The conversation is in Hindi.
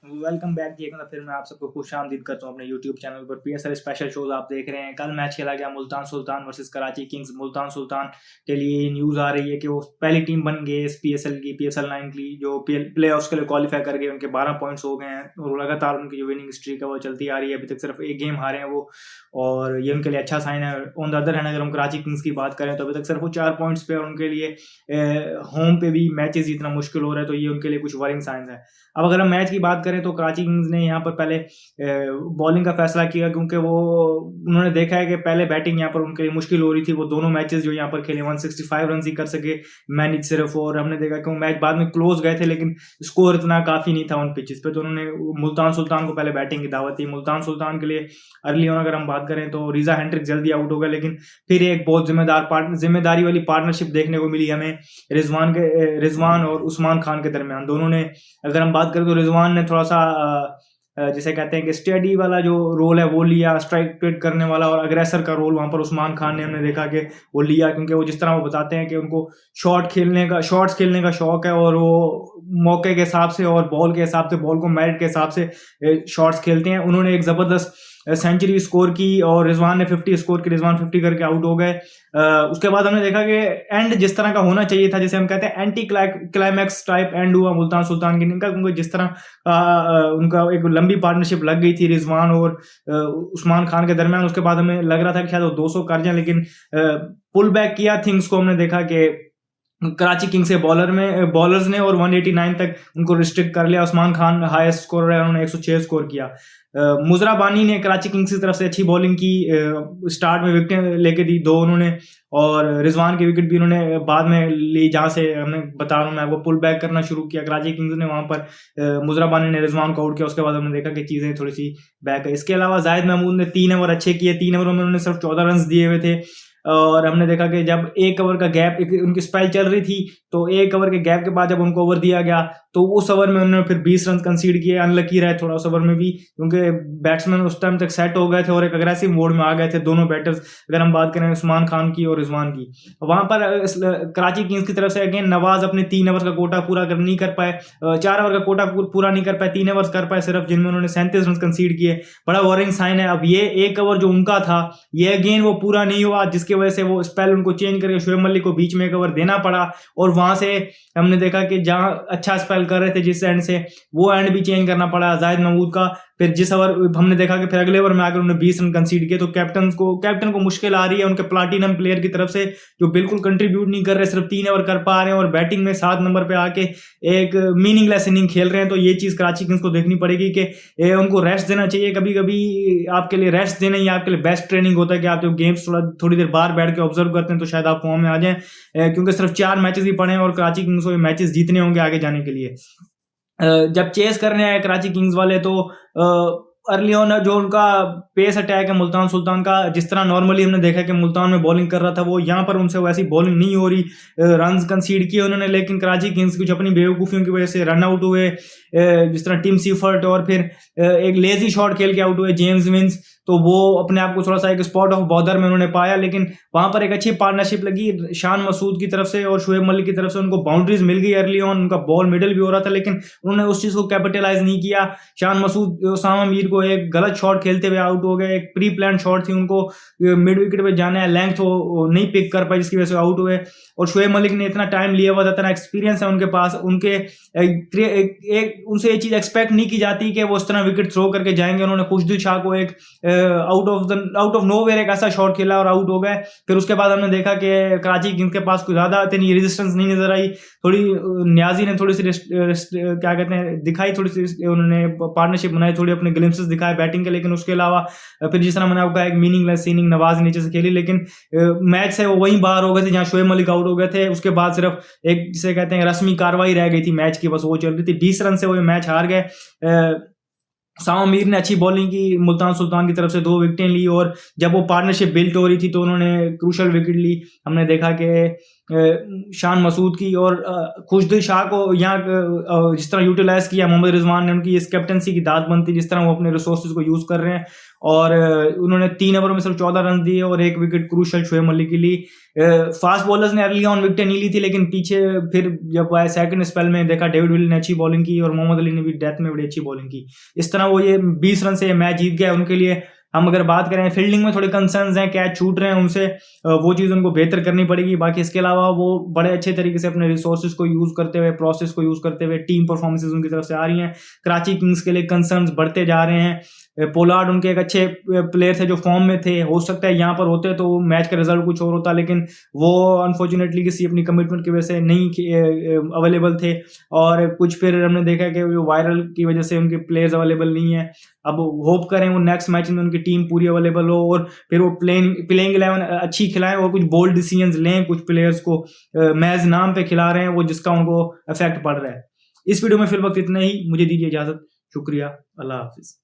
वेलकम बैक जी। एक बार फिर मैं आप सबको खुशामदीद करता हूँ अपने यूट्यूब चैनल पर। पीएसएल स्पेशल शोज आप देख रहे हैं। कल मैच खेला गया मुल्तान सुल्तान वर्सेस कराची किंग्स। मुल्तान सुल्तान के लिए न्यूज़ आ रही है कि वो पहली टीम बन गई इस पीएसएल की, पीएसएल 9 की, जो प्ले ऑफ्स के लिए क्वालिफाई कर गए। उनके 12 पॉइंट्स हो गए हैं और लगातार उनकी जो विनिंग स्ट्रीक है वो चलती आ रही है। अभी तक सिर्फ एक गेम हारे हैं वो, और ये उनके लिए अच्छा साइन है। ऑन द अदर हैंड अगर हम कराची किंग्स की बात करें तो अभी तक सिर्फ वो 4 पॉइंट्स पे, और उनके लिए होम पे भी मैचेस जितना मुश्किल हो रहा है, तो ये उनके लिए कुछ वरिंग साइन है। अब अगर हम मैच की बात करें तो कराची किंग्स ने यहाँ पर पहले बॉलिंग का फैसला किया, क्योंकि वो उन्होंने देखा है कि पहले बैटिंग यहाँ पर उनके लिए मुश्किल हो रही थी। वो दोनों मैचेस जो यहाँ पर खेले 165 रन ही कर सके मैनेज सिर्फ, और हमने देखा कि वो मैच बाद में क्लोज गए थे, लेकिन स्कोर इतना काफ़ी नहीं था उन पिचेस पे। तो उन्होंने मुल्तान सुल्तान को पहले बैटिंग की दावत दी। मुल्तान सुल्तान के लिए अर्ली ऑन अगर हम बात करें तो रिजा हेंड्रिक जल्दी आउट हो गए, लेकिन फिर एक बहुत जिम्मेदारी वाली पार्टनरशिप देखने को मिली हमें रिजवान और उस्मान खान के दरमियान। दोनों ने, अगर हम बात करें तो रिजवान ने थोड़ा सा जिसे कहते हैं कि स्टेडी वाला जो रोल है वो लिया, स्ट्राइक रेट करने वाला, और अग्रेसर का रोल वहां पर उस्मान खान ने, हमने देखा कि वो लिया, क्योंकि वो जिस तरह वो बताते हैं कि उनको शॉट्स खेलने का शौक है, और वो मौके के हिसाब से और बॉल के हिसाब से, बॉल को मेरिट के हिसाब से शॉट्स खेलते हैं। उन्होंने एक जबरदस्त सेंचुरी स्कोर की और रिजवान ने 50 स्कोर की। रिजवान 50 करके आउट हो गए। उसके बाद हमने देखा कि एंड जिस तरह का होना चाहिए था, जैसे हम कहते हैं एंटी क्लाइमैक्स टाइप एंड हुआ मुल्तान सुल्तान की का, क्योंकि जिस तरह उनका एक लंबी पार्टनरशिप लग गई थी रिजवान और उस्मान खान के दरमियान। उसके बाद हमें लग रहा था कि शायद वो 200 कर जाए, लेकिन पुल बैक किया थिंग्स को। हमने देखा कि कराची किंग्स के बॉलर्स ने और 189 तक उनको रिस्ट्रिक्ट कर लिया। उस्मान खान हाईएस्ट स्कोर है, उन्होंने 106 स्कोर किया। मुजरा बानी ने कराची किंग्स की तरफ से अच्छी बॉलिंग की, स्टार्ट में विकेटें लेके दी 2 उन्होंने, और रिजवान की विकेट भी उन्होंने बाद में ली, जहां से हमने बता रहा हूँ मैं, वो पुल बैक करना शुरू किया कराची किंग्स ने। वहां पर मुजरा बानी ने रिजवान को आउट किया। उसके बाद हमने देखा कि चीजें थोड़ी सी बैक है। इसके अलावा जाहिद महमूद ने 3 ओवर अच्छे किए। 3 ओवरों में उन्होंने सिर्फ 14 रन दिए हुए थे, और हमने देखा कि जब 1 ओवर का गैप, उनकी स्पेल चल रही थी, तो 1 ओवर के गैप के बाद जब उनको ओवर दिया गया तो उस ओवर में उन्होंने फिर 20 रन कंसीड किए। अनलकी रहे थोड़ा उस ओवर में भी, क्योंकि बैट्समैन उस टाइम तक सेट हो गए थे और एक अग्रेसिव मोड में आ गए थे दोनों बैटर्स, अगर हम बात करें उस्मान खान की और रिजवान की। वहां पर कराची किंग्स की तरफ से अगेन नवाज अपने 3 ओवर का कोटा पूरा नहीं कर पाए, 4 ओवर का कोटा पूरा नहीं कर पाए, 3 ओवर कर पाए सिर्फ, जिनमें उन्होंने 37 रन कंसीड किए। बड़ा वॉरिंग साइन है। अब ये 1 ओवर जो उनका था, ये अगेन वो पूरा नहीं हुआ, जिसकी वजह से वो स्पेल उनको चेंज करके शुएब मलिक को बीच में 1 ओवर देना पड़ा, और वहां से हमने देखा कि जहां अच्छा स्पेल कर रहे थे जिस एंड से, वो एंड भी चेंज करना पड़ा जाहिद महमूद का। फिर जिस ओवर हमने देखा कि फिर अगले ओवर में आकर उन्होंने 20 रन कंसीड किए, तो कैप्टन को मुश्किल आ रही है उनके प्लाटिनम प्लेयर की तरफ से, जो बिल्कुल कंट्रीब्यूट नहीं कर रहे, सिर्फ 3 ओवर कर पा रहे हैं और बैटिंग में 7 नंबर पे आके एक मीनिंगलेस इनिंग खेल रहे हैं। तो ये चीज कराची किंग्स को देखनी पड़ेगी कि उनको रेस्ट देना चाहिए। कभी कभी आपके लिए रेस्ट देना ही आपके लिए बेस्ट ट्रेनिंग होता है, कि आप जब गेम्स थोड़ी देर बाहर बैठ के ऑब्जर्व करते हैं तो शायद आप फॉर्म में आ जाएं, क्योंकि सिर्फ 4 मैचेस ही पड़े हैं और कराची किंग्स को मैचेस जीतने होंगे आगे जाने के लिए। जब चेस करने आए कराची किंग्स वाले, तो अर्ली ऑन जो उनका पेस अटैक है मुल्तान सुल्तान का, जिस तरह नॉर्मली हमने देखा कि मुल्तान में बॉलिंग कर रहा था, वो यहाँ पर उनसे वैसी बॉलिंग नहीं हो रही। रन कंसीड किए उन्होंने, लेकिन कराची किंग्स कुछ अपनी बेवकूफ़ियों की वजह से रन आउट हुए, जिस तरह टिम सीफर्ट, और फिर एक लेजी शॉट खेल के आउट हुए जेम्स विंस। तो वो अपने आप को थोड़ा सा एक स्पॉट ऑफ बॉदर में उन्होंने पाया, लेकिन वहां पर एक अच्छी पार्टनरशिप लगी शान मसूद की तरफ से और शुएब मलिक की तरफ से। उनको बाउंड्रीज मिल गई अर्ली ऑन, उनका बॉल मिडल भी हो रहा था, लेकिन उन्होंने उस चीज को कैपिटलाइज नहीं किया। शान मसूद उसामा मीर को एक गलत शॉट खेलते हुए आउट हो गए। एक प्री प्लान शॉट थी, उनको मिड विकेट पे जाना है, लेंथ वो नहीं पिक कर पाए, जिसकी वजह से आउट हुए। और शुएब मलिक ने इतना टाइम लिया हुआ था, इतना एक्सपीरियंस है उनके पास, उनसे ये चीज एक्सपेक्ट नहीं की जाती कि वो इस तरह विकेट थ्रो करके जाएंगे। उन्होंने खुशदिल शाह को एक आउट ऑफ नोवेयर एक ऐसा शॉट खेला और आउट हो गए। फिर उसके बाद हमने देखा कि कराची किंग्स के पास कुछ ज्यादा इतनी रेजिस्टेंस नहीं नजर आई। थोड़ी न्याजी ने थोड़ी सी क्या कहते हैं दिखाई, थोड़ी सी उन्होंने पार्टनरशिप बनाई, थोड़ी अपने ग्लिम्सेस दिखाए बैटिंग के, लेकिन उसके अलावा फिर जिस तरह मैंने आपको एक मीनिंगलेस इनिंग नवाज नीचे से खेली, लेकिन मैच से वो वहीं बाहर हो गए थे जहां शुएब मलिक आउट हो गए थे। उसके बाद सिर्फ एक जिसे कहते हैं रस्मी कार्रवाई रह गई थी मैच की, बस वो चल रही थी। 20 रन से वो मैच हार गए। उसामा मीर ने अच्छी बॉलिंग की मुल्तान सुल्तान की तरफ से, 2 विकेटें ली, और जब वो पार्टनरशिप बिल्ट हो रही थी तो उन्होंने क्रूशल विकेट ली। हमने देखा कि शान मसूद की और खुशदिल शाह को यहाँ जिस तरह यूटिलाइज किया मोहम्मद रिजवान ने, उनकी इस कैप्टनसी की दाद बनती जिस तरह वो अपने रिसोर्सेज को यूज कर रहे हैं। और उन्होंने 3 ओवर में सिर्फ 14 रन दिए और 1 विकेट क्रूशल शोएब मलिक के लिए। फास्ट बॉलर्स ने अर्ली ऑन विकेटें नहीं ली थी, लेकिन पीछे फिर जब आए सेकंड स्पेल में देखा डेविड विल ने अच्छी बॉलिंग की और मोहम्मद अली ने भी डेथ में बड़ी अच्छी बॉलिंग की। इस तरह वो ये 20 रन से मैच जीत गया। उनके लिए हम अगर बात करें फील्डिंग में थोड़े कंसर्न्स हैं, कैच छूट रहे हैं उनसे, वो चीज़ उनको बेहतर करनी पड़ेगी। बाकी इसके अलावा वो बड़े अच्छे तरीके से अपने रिसोर्सेज को यूज़ करते हुए, प्रोसेस को यूज़ करते हुए टीम परफॉर्मेंसेज उनकी तरफ से आ रही हैं। कराची किंग्स के लिए कंसर्न्स बढ़ते जा रहे हैं। पोलार्ड उनके एक अच्छे प्लेयर थे जो फॉर्म में थे, हो सकता है यहाँ पर होते तो मैच का रिजल्ट कुछ और होता, लेकिन वो अनफॉर्चुनेटली किसी अपनी कमिटमेंट की वजह से नहीं अवेलेबल थे। और कुछ फिर हमने देखा कि जो वायरल की वजह से उनके प्लेयर्स अवेलेबल नहीं है। अब होप करें वो नेक्स्ट मैच में उनकी टीम पूरी अवेलेबल हो और फिर वो प्लेइंग 11 अच्छी खिलाएं और कुछ बोल्ड डिसीजंस लें। कुछ प्लेयर्स को मैच नाम पे खिला रहे हैं वो, जिसका उनको इफेक्ट पड़ रहा है। इस वीडियो में फिर वक्त इतना ही, मुझे दीजिए इजाजत। शुक्रिया, अल्लाह हाफिज।